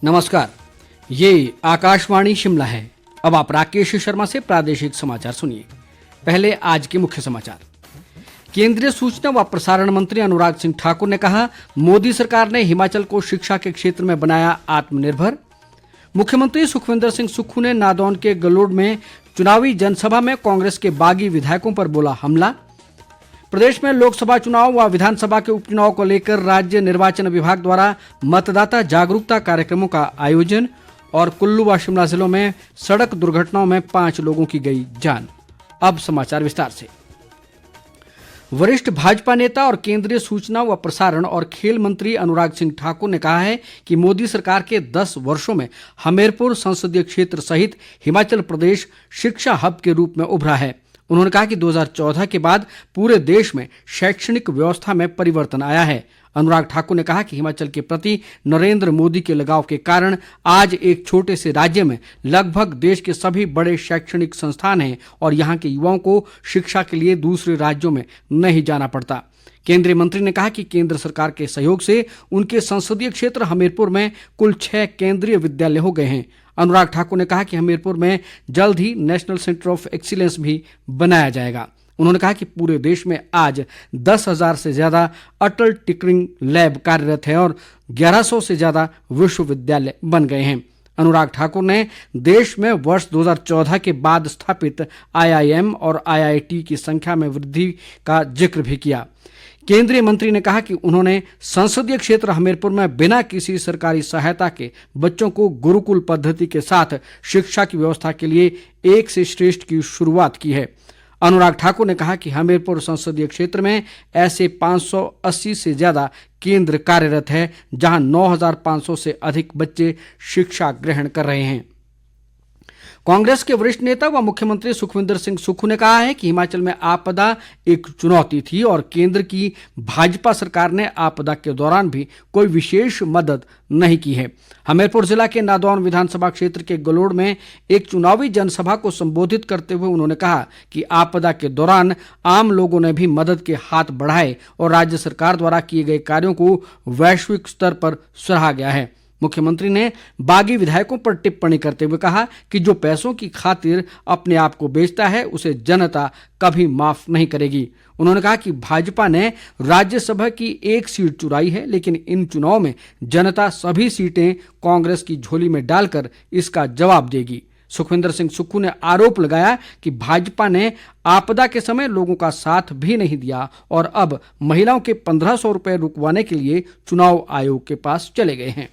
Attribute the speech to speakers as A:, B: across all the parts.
A: नमस्कार, ये आकाशवाणी शिमला है। अब आप राकेश शर्मा से प्रादेशिक समाचार सुनिए। पहले आज के मुख्य समाचार। केंद्रीय सूचना व प्रसारण मंत्री अनुराग सिंह ठाकुर ने कहा, मोदी सरकार ने हिमाचल को शिक्षा के क्षेत्र में बनाया आत्मनिर्भर। मुख्यमंत्री सुखविंदर सिंह सुक्खू ने नादौन के गलोड़ में चुनावी जनसभा में कांग्रेस के बागी विधायकों पर बोला हमला। प्रदेश में लोकसभा चुनाव व विधानसभा के उपचुनाव को लेकर राज्य निर्वाचन विभाग द्वारा मतदाता जागरूकता कार्यक्रमों का आयोजन। और कुल्लू व शिमला जिलों में सड़क दुर्घटनाओं में 5 लोगों की गई जान। अब समाचार विस्तार से। वरिष्ठ भाजपा नेता और केंद्रीय सूचना व प्रसारण और खेल मंत्री अनुराग सिंह ठाकुर ने कहा है कि मोदी सरकार के 10 वर्षों में हमीरपुर संसदीय क्षेत्र सहित हिमाचल प्रदेश शिक्षा हब के रूप में उभरा है। उन्होंने कहा कि 2014 के बाद पूरे देश में शैक्षणिक व्यवस्था में परिवर्तन आया है। अनुराग ठाकुर ने कहा कि हिमाचल के प्रति नरेंद्र मोदी के लगाव के कारण आज एक छोटे से राज्य में लगभग देश के सभी बड़े शैक्षणिक संस्थान हैं और यहाँ के युवाओं को शिक्षा के लिए दूसरे राज्यों में नहीं जाना पड़ता। केंद्रीय मंत्री ने कहा कि केंद्र सरकार के सहयोग से उनके संसदीय क्षेत्र हमीरपुर में कुल 6 केंद्रीय विद्यालय हो गए हैं। अनुराग ठाकुर ने कहा कि हमीरपुर में जल्द ही नेशनल सेंटर ऑफ एक्सीलेंस भी बनाया जाएगा। उन्होंने कहा कि पूरे देश में आज 10,000 से ज्यादा अटल टिंकरिंग लैब कार्यरत है और 1100 से ज्यादा विश्वविद्यालय बन गए हैं। अनुराग ठाकुर ने देश में वर्ष 2014 के बाद स्थापित IIM और IIT की संख्या में वृद्धि का जिक्र भी किया। केंद्रीय मंत्री ने कहा कि उन्होंने संसदीय क्षेत्र हमीरपुर में बिना किसी सरकारी सहायता के बच्चों को गुरुकुल पद्धति के साथ शिक्षा की व्यवस्था के लिए एक से श्रेष्ठ की शुरुआत की है। अनुराग ठाकुर ने कहा कि हमीरपुर संसदीय क्षेत्र में ऐसे 580 से ज्यादा केंद्र कार्यरत है जहां 9,500 से अधिक बच्चे शिक्षा ग्रहण कर रहे हैं। कांग्रेस के वरिष्ठ नेता व मुख्यमंत्री सुखविंदर सिंह सुक्खू ने कहा है कि हिमाचल में आपदा एक चुनौती थी और केंद्र की भाजपा सरकार ने आपदा के दौरान भी कोई विशेष मदद नहीं की है। हमीरपुर जिला के नादौन विधानसभा क्षेत्र के गलोड़ में एक चुनावी जनसभा को संबोधित करते हुए उन्होंने कहा कि आपदा के दौरान आम लोगों ने भी मदद के हाथ बढ़ाए और राज्य सरकार द्वारा किए गए कार्यों को वैश्विक स्तर पर सराहा गया है। मुख्यमंत्री ने बागी विधायकों पर टिप्पणी करते हुए कहा कि जो पैसों की खातिर अपने आप को बेचता है उसे जनता कभी माफ नहीं करेगी। उन्होंने कहा कि भाजपा ने राज्यसभा की 1 सीट चुराई है, लेकिन इन चुनाव में जनता सभी सीटें कांग्रेस की झोली में डालकर इसका जवाब देगी। सुखविंदर सिंह सुक्खू ने आरोप लगाया कि भाजपा ने आपदा के समय लोगों का साथ भी नहीं दिया और अब महिलाओं के 1,500 रुपये रुकवाने के लिए चुनाव आयोग के पास चले गए हैं।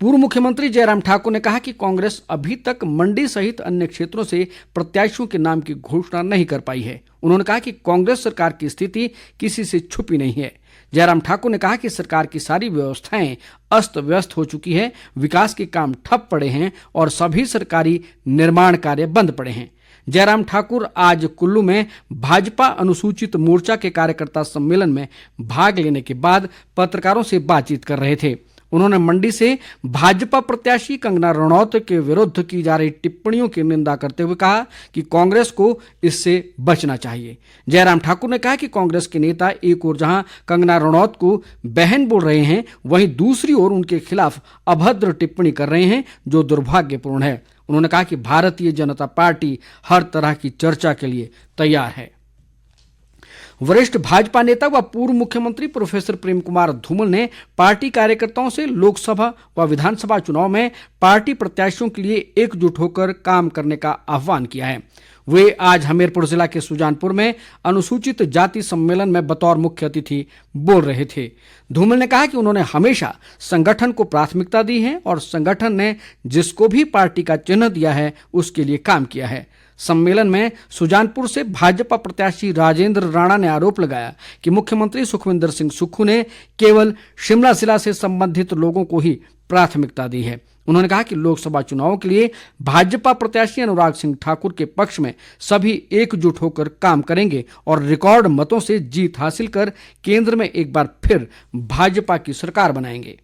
A: पूर्व मुख्यमंत्री जयराम ठाकुर ने कहा कि कांग्रेस अभी तक मंडी सहित अन्य क्षेत्रों से प्रत्याशियों के नाम की घोषणा नहीं कर पाई है। उन्होंने कहा कि कांग्रेस सरकार की स्थिति किसी से छुपी नहीं है। जयराम ठाकुर ने कहा कि सरकार की सारी व्यवस्थाएं अस्त व्यस्त हो चुकी है, विकास के काम ठप पड़े हैं और सभी सरकारी निर्माण कार्य बंद पड़े हैं। जयराम ठाकुर आज कुल्लू में भाजपा अनुसूचित मोर्चा के कार्यकर्ता सम्मेलन में भाग लेने के बाद पत्रकारों से बातचीत कर रहे थे। उन्होंने मंडी से भाजपा प्रत्याशी कंगना रणौत के विरुद्ध की जा रही टिप्पणियों की निंदा करते हुए कहा कि कांग्रेस को इससे बचना चाहिए। जयराम ठाकुर ने कहा कि कांग्रेस के नेता एक ओर जहां कंगना रणौत को बहन बोल रहे हैं, वहीं दूसरी ओर उनके खिलाफ अभद्र टिप्पणी कर रहे हैं, जो दुर्भाग्यपूर्ण है। उन्होंने कहा कि भारतीय जनता पार्टी हर तरह की चर्चा के लिए तैयार है। वरिष्ठ भाजपा नेता व पूर्व मुख्यमंत्री प्रोफेसर प्रेम कुमार धूमल ने पार्टी कार्यकर्ताओं से लोकसभा व विधानसभा चुनाव में पार्टी प्रत्याशियों के लिए एकजुट होकर काम करने का आह्वान किया है। वे आज हमीरपुर जिला के सुजानपुर में अनुसूचित जाति सम्मेलन में बतौर मुख्य अतिथि बोल रहे थे। धूमल ने कहा कि उन्होंने हमेशा संगठन को प्राथमिकता दी है और संगठन ने जिसको भी पार्टी का चिन्ह दिया है उसके लिए काम किया है। सम्मेलन में सुजानपुर से भाजपा प्रत्याशी राजेंद्र राणा ने आरोप लगाया कि मुख्यमंत्री सुखविंदर सिंह सुक्खू ने केवल शिमला जिला से संबंधित लोगों को ही प्राथमिकता दी है। उन्होंने कहा कि लोकसभा चुनाव के लिए भाजपा प्रत्याशी अनुराग सिंह ठाकुर के पक्ष में सभी एकजुट होकर काम करेंगे और रिकॉर्ड मतों से जीत हासिल कर केंद्र में एक बार फिर भाजपा की सरकार बनाएंगे।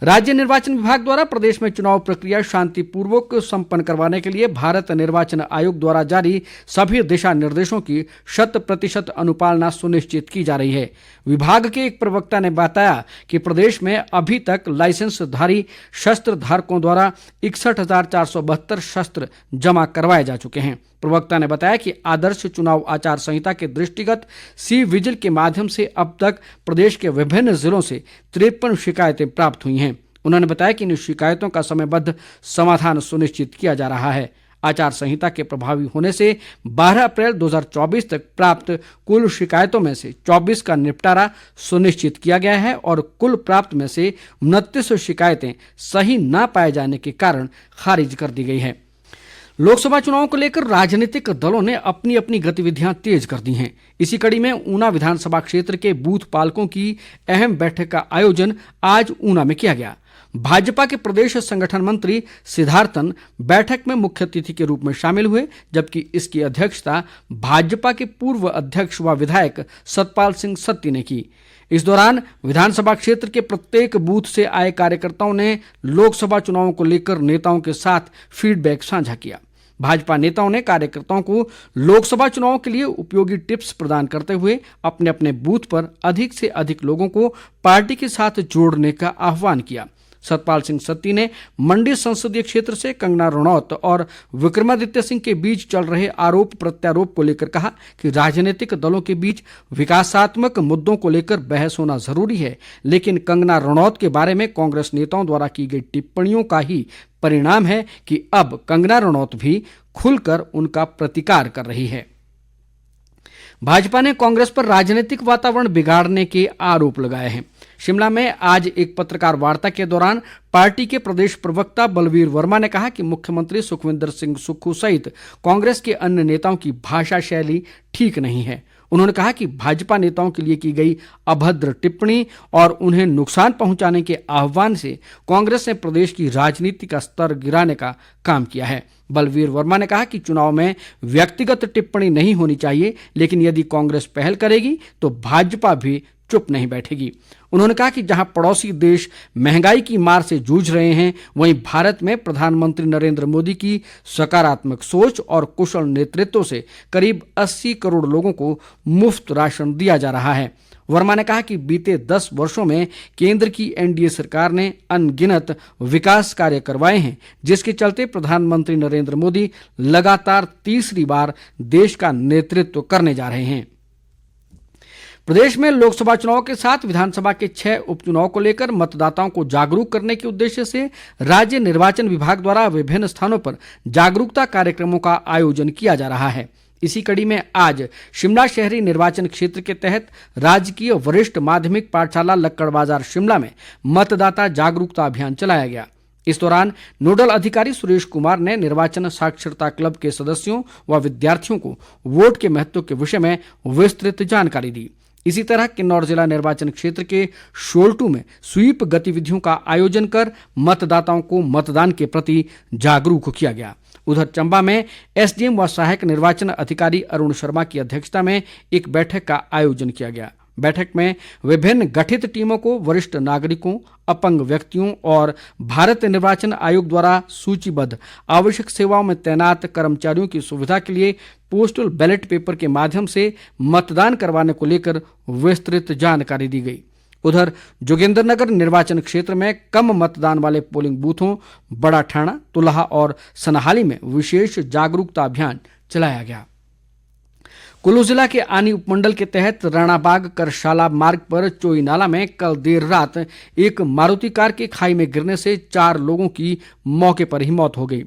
A: राज्य निर्वाचन विभाग द्वारा प्रदेश में चुनाव प्रक्रिया शांतिपूर्वक संपन्न करवाने के लिए भारत निर्वाचन आयोग द्वारा जारी सभी दिशा निर्देशों की 100% अनुपालना सुनिश्चित की जा रही है। विभाग के एक प्रवक्ता ने बताया कि प्रदेश में अभी तक लाइसेंसधारी शस्त्र धारकों द्वारा 61,472 शस्त्र जमा करवाए जा चुके हैं। प्रवक्ता ने बताया कि आदर्श चुनाव आचार संहिता के दृष्टिगत सी विजिल के माध्यम से अब तक प्रदेश के विभिन्न जिलों से 53 शिकायतें प्राप्त हुई हैं। उन्होंने बताया कि इन शिकायतों का समयबद्ध समाधान सुनिश्चित किया जा रहा है। आचार संहिता के प्रभावी होने से 12 अप्रैल 2024 तक प्राप्त कुल शिकायतों में से 24 का निपटारा सुनिश्चित किया गया है और कुल प्राप्त में से 29 शिकायतें सही न पाए जाने के कारण खारिज कर दी गई है। लोकसभा चुनाव को लेकर राजनीतिक दलों ने अपनी अपनी गतिविधियां तेज कर दी हैं। इसी कड़ी में ऊना विधानसभा क्षेत्र के बूथ पालकों की अहम बैठक का आयोजन आज ऊना में किया गया। भाजपा के प्रदेश संगठन मंत्री सिद्धार्थन बैठक में मुख्य अतिथि के रूप में शामिल हुए, जबकि इसकी अध्यक्षता भाजपा के पूर्व अध्यक्ष व विधायक सतपाल सिंह सत्ती ने की। इस दौरान विधानसभा क्षेत्र के प्रत्येक बूथ से आए कार्यकर्ताओं ने लोकसभा चुनाव को लेकर नेताओं के साथ फीडबैक साझा किया। भाजपा नेताओं ने कार्यकर्ताओं को लोकसभा चुनाव के लिए उपयोगी टिप्स प्रदान करते हुए अपने अपने बूथ पर अधिक से अधिक लोगों को पार्टी के साथ जोड़ने का आह्वान किया। सतपाल सिंह सत्ती ने मंडी संसदीय क्षेत्र से कंगना रणौत और विक्रमादित्य सिंह के बीच चल रहे आरोप प्रत्यारोप को लेकर कहा कि राजनीतिक दलों के बीच विकासात्मक मुद्दों को लेकर बहस होना जरूरी है, लेकिन कंगना रणौत के बारे में कांग्रेस नेताओं द्वारा की गई टिप्पणियों का ही परिणाम है कि अब कंगना रणौत भी खुलकर उनका प्रतिकार कर रही है। भाजपा ने कांग्रेस पर राजनीतिक वातावरण बिगाड़ने के आरोप लगाए हैं। शिमला में आज एक पत्रकार वार्ता के दौरान पार्टी के प्रदेश प्रवक्ता बलवीर वर्मा ने कहा कि मुख्यमंत्री सुखविंदर सिंह सुक्खू सहित कांग्रेस के अन्य नेताओं की भाषा शैली ठीक नहीं है। उन्होंने कहा कि भाजपा नेताओं के लिए की गई अभद्र टिप्पणी और उन्हें नुकसान पहुंचाने के आह्वान से कांग्रेस ने प्रदेश की राजनीति का स्तर गिराने का काम किया है। बलवीर वर्मा ने कहा कि चुनाव में व्यक्तिगत टिप्पणी नहीं होनी चाहिए, लेकिन यदि कांग्रेस पहल करेगी तो भाजपा भी चुप नहीं बैठेगी। उन्होंने कहा कि जहां पड़ोसी देश महंगाई की मार से जूझ रहे हैं, वहीं भारत में प्रधानमंत्री नरेंद्र मोदी की सकारात्मक सोच और कुशल नेतृत्व से करीब 80 करोड़ लोगों को मुफ्त राशन दिया जा रहा है। वर्मा ने कहा कि बीते 10 वर्षों में केंद्र की एनडीए सरकार ने अनगिनत विकास कार्य करवाए हैं, जिसके चलते प्रधानमंत्री नरेंद्र मोदी लगातार तीसरी बार देश का नेतृत्व करने जा रहे हैं। प्रदेश में लोकसभा चुनाव के साथ विधानसभा के 6 उपचुनाव को लेकर मतदाताओं को जागरूक करने के उद्देश्य से राज्य निर्वाचन विभाग द्वारा विभिन्न स्थानों पर जागरूकता कार्यक्रमों का आयोजन किया जा रहा है। इसी कड़ी में आज शिमला शहरी निर्वाचन क्षेत्र के तहत राजकीय वरिष्ठ माध्यमिक पाठशाला लक्कड़ बाजार शिमला में मतदाता जागरूकता अभियान चलाया गया। इस दौरान नोडल अधिकारी सुरेश कुमार ने निर्वाचन साक्षरता क्लब के सदस्यों व विद्यार्थियों को वोट के महत्व के विषय में विस्तृत जानकारी दी। इसी तरह किन्नौर जिला निर्वाचन क्षेत्र के शोल्टू में स्वीप गतिविधियों का आयोजन कर मतदाताओं को मतदान के प्रति जागरूक किया गया। उधर चंबा में एसडीएम व सहायक निर्वाचन अधिकारी अरुण शर्मा की अध्यक्षता में एक बैठक का आयोजन किया गया। बैठक में विभिन्न गठित टीमों को वरिष्ठ नागरिकों, अपंग व्यक्तियों और भारत निर्वाचन आयोग द्वारा सूचीबद्ध आवश्यक सेवाओं में तैनात कर्मचारियों की सुविधा के लिए पोस्टल बैलेट पेपर के माध्यम से मतदान करवाने को लेकर विस्तृत जानकारी दी गई। उधर जोगिंद्रनगर निर्वाचन क्षेत्र में कम मतदान वाले पोलिंग बूथों बड़ा ठाणा, तुलाहा और सनहाली में विशेष जागरूकता अभियान चलाया गया। कुल्लू जिला के आनी उपमंडल के तहत राणाबाग करशाला मार्ग पर चोई नाला में कल देर रात एक मारुति कार के खाई में गिरने से 4 लोगों की मौके पर ही मौत हो गई।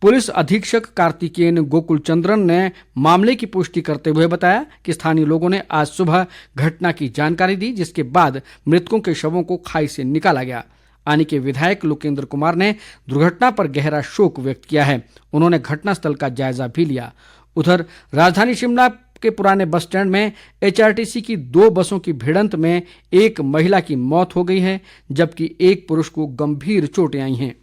A: पुलिस अधीक्षक कार्तिकेयन गोकुल चंद्रन ने मामले की पुष्टि करते हुए बताया कि स्थानीय लोगों ने आज सुबह घटना की जानकारी दी, जिसके बाद मृतकों के शवों को खाई से निकाला गया। आनी के विधायक लोकेंद्र कुमार ने दुर्घटना पर गहरा शोक व्यक्त किया है। उन्होंने घटनास्थल का जायजा भी लिया। उधर राजधानी शिमला के पुराने बस स्टैंड में एचआरटीसी की 2 बसों की भिड़ंत में एक महिला की मौत हो गई है, जबकि एक पुरुष को गंभीर चोटें आई हैं।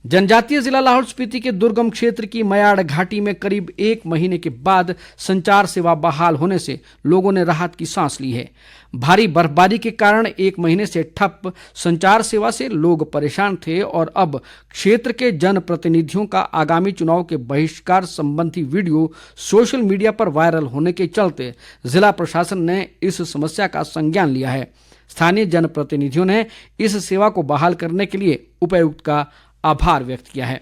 A: जनजातीय जिला लाहौल स्पीति के दुर्गम क्षेत्र की मयाड़ घाटी में करीब 1 महीने के बाद संचार सेवा बहाल होने से लोगों ने राहत की सांस ली है। भारी बर्फबारी के कारण 1 महीने से ठप संचार सेवा से लोग परेशान थे और अब क्षेत्र के जनप्रतिनिधियों का आगामी चुनाव के बहिष्कार संबंधी वीडियो सोशल मीडिया पर वायरल होने के चलते जिला प्रशासन ने इस समस्या का संज्ञान लिया है। स्थानीय जनप्रतिनिधियों ने इस सेवा को बहाल करने के लिए उपायुक्त का आभार व्यक्त किया है।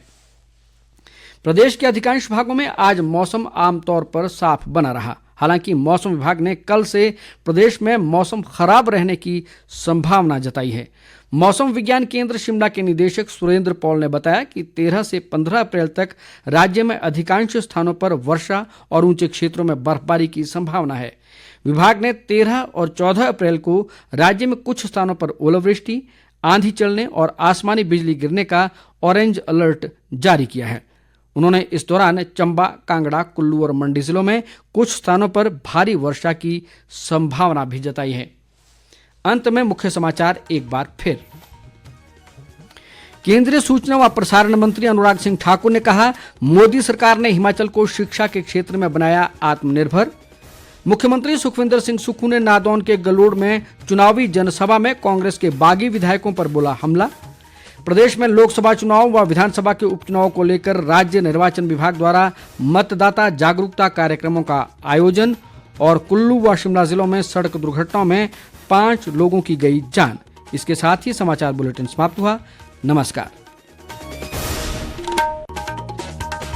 A: प्रदेश के अधिकांश भागों में आज मौसम आमतौर पर साफ बना रहा। हालांकि मौसम विभाग ने कल से प्रदेश में मौसम खराब रहने की संभावना जताई है। मौसम विज्ञान केंद्र शिमला के निदेशक सुरेंद्र पॉल ने बताया कि 13 से 15 अप्रैल तक राज्य में अधिकांश स्थानों पर वर्षा और ऊंचे क्षेत्रों में बर्फबारी की संभावना है। विभाग ने 13 और 14 अप्रैल को राज्य में कुछ स्थानों पर ओलावृष्टि, आंधी चलने और आसमानी बिजली गिरने का ऑरेंज अलर्ट जारी किया है। उन्होंने इस दौरान चंबा, कांगड़ा, कुल्लू और मंडी जिलों में कुछ स्थानों पर भारी वर्षा की संभावना भी जताई है। अंत में मुख्य समाचार एक बार फिर। केंद्रीय सूचना व प्रसारण मंत्री अनुराग सिंह ठाकुर ने कहा, मोदी सरकार ने हिमाचल को शिक्षा के क्षेत्र में बनाया आत्मनिर्भर। मुख्यमंत्री सुखविंदर सिंह सुक्खू ने नादौन के गलोड़ में चुनावी जनसभा में कांग्रेस के बागी विधायकों पर बोला हमला। प्रदेश में लोकसभा चुनाव व विधानसभा के उपचुनाव को लेकर राज्य निर्वाचन विभाग द्वारा मतदाता जागरूकता कार्यक्रमों का आयोजन। और कुल्लू व शिमला जिलों में सड़क दुर्घटनाओं में 5 लोगों की गई जान। इसके साथ ही समाचार बुलेटिन समाप्त हुआ। नमस्कार।